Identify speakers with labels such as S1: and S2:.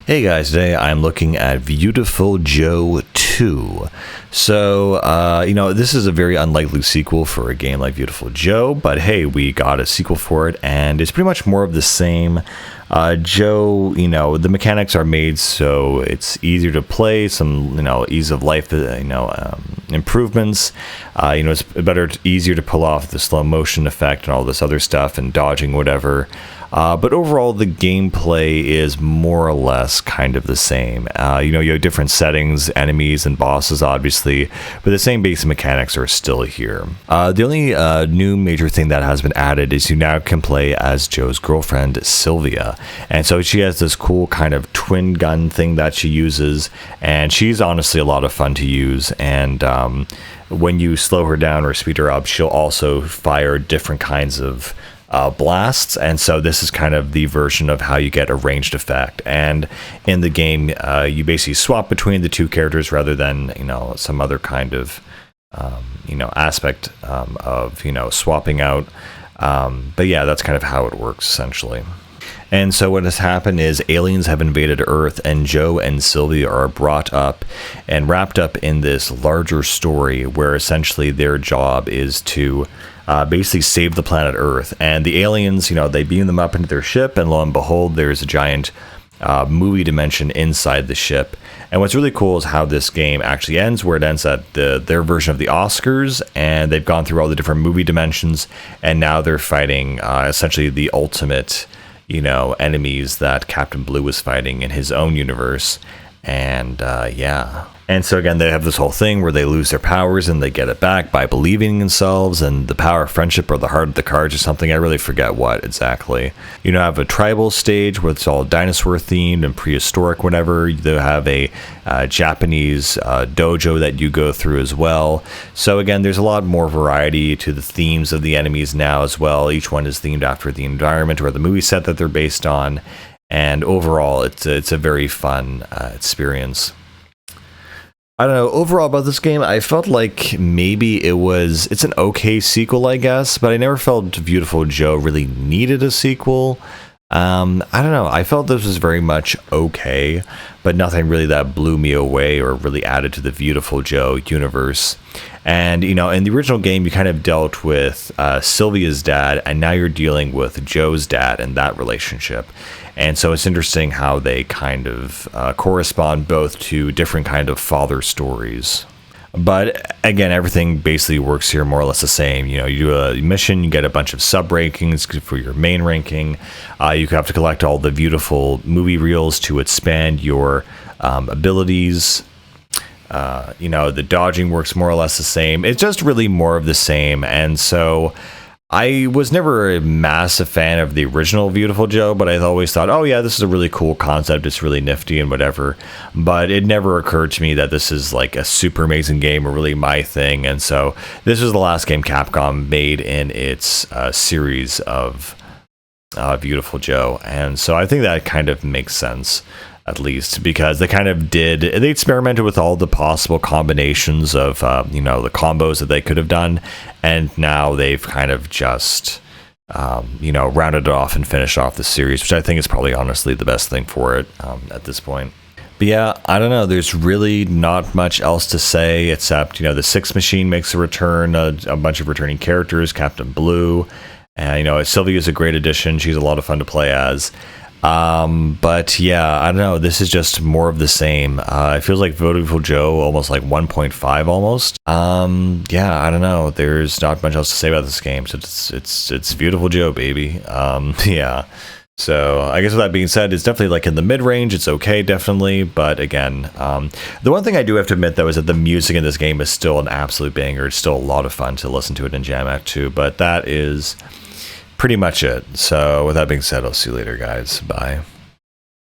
S1: Hey guys, today I'm looking at Viewtiful Joe 2. So, this is a very unlikely sequel for a game like Viewtiful Joe, but hey, we got a sequel for it, and it's pretty much more of the same. Joe, the mechanics are made so it's easier to play, some, ease of life, improvements. It's easier to pull off the slow motion effect and all this other stuff and dodging, whatever. But overall, the gameplay is more or less kind of the same. You have different settings, enemies, and bosses, obviously, but the same basic mechanics are still here. The only new major thing that has been added is you now can play as Joe's girlfriend, Sylvia. And so she has this cool kind of twin gun thing that she uses, and she's honestly a lot of fun to use. And when you slow her down or speed her up, she'll also fire different kinds of blasts, and so this is kind of the version of how you get a ranged effect. And in the game, you basically swap between the two characters rather than some other kind of aspect of swapping out. But yeah, that's kind of how it works essentially. And so what has happened is aliens have invaded Earth, and Joe and Sylvia are brought up and wrapped up in this larger story where essentially their job is to basically save the planet Earth. And the aliens, they beam them up into their ship, and lo and behold, there's a giant movie dimension inside the ship. And what's really cool is how this game actually ends, where it ends at their version of the Oscars, and they've gone through all the different movie dimensions, and now they're fighting essentially the ultimate enemies that Captain Blue was fighting in his own universe. And yeah. And so again, they have this whole thing where they lose their powers and they get it back by believing in themselves, and the power of friendship or the heart of the cards or something. I really forget what exactly. Have a tribal stage where it's all dinosaur themed and prehistoric, whatever. They have a Japanese dojo that you go through as well. So again, there's a lot more variety to the themes of the enemies now as well. Each one is themed after the environment or the movie set that they're based on. And overall, it's a very fun experience. I don't know, overall about this game, I felt like maybe it's an okay sequel, I guess, but I never felt Viewtiful Joe really needed a sequel. I don't know, I felt this was very much okay, but nothing really that blew me away or really added to the Viewtiful Joe universe. And, in the original game, you kind of dealt with Sylvia's dad, and now you're dealing with Joe's dad and that relationship. And so it's interesting how they kind of correspond both to different kind of father stories. But again, everything basically works here more or less the same. You do a mission, you get a bunch of sub rankings for your main ranking. You have to collect all the beautiful movie reels to expand your abilities. The dodging works more or less the same. It's just really more of the same. And so I was never a massive fan of the original Viewtiful Joe, but I always thought, oh yeah, this is a really cool concept. It's really nifty and whatever. But it never occurred to me that this is like a super amazing game or really my thing. And so this was the last game Capcom made in its series of Viewtiful Joe. And so I think that kind of makes sense, at least, because they experimented with all the possible combinations of, the combos that they could have done. And now they've kind of just, rounded it off and finished off the series, which I think is probably honestly the best thing for it at this point. But yeah, I don't know. There's really not much else to say except, the Six Machine makes a return, a bunch of returning characters, Captain Blue. And, Sylvia's a great addition. She's a lot of fun to play as. But yeah, I don't know. This is just more of the same. It feels like Viewtiful Joe, almost like 1.5 almost. Yeah, I don't know. There's not much else to say about this game. So it's Viewtiful Joe, baby. Yeah. So I guess with that being said, it's definitely like in the mid-range. It's okay, definitely. But again, the one thing I do have to admit, though, is that the music in this game is still an absolute banger. It's still a lot of fun to listen to it and jam out to. But that is pretty much it. So with that being said, I'll see you later, guys. Bye.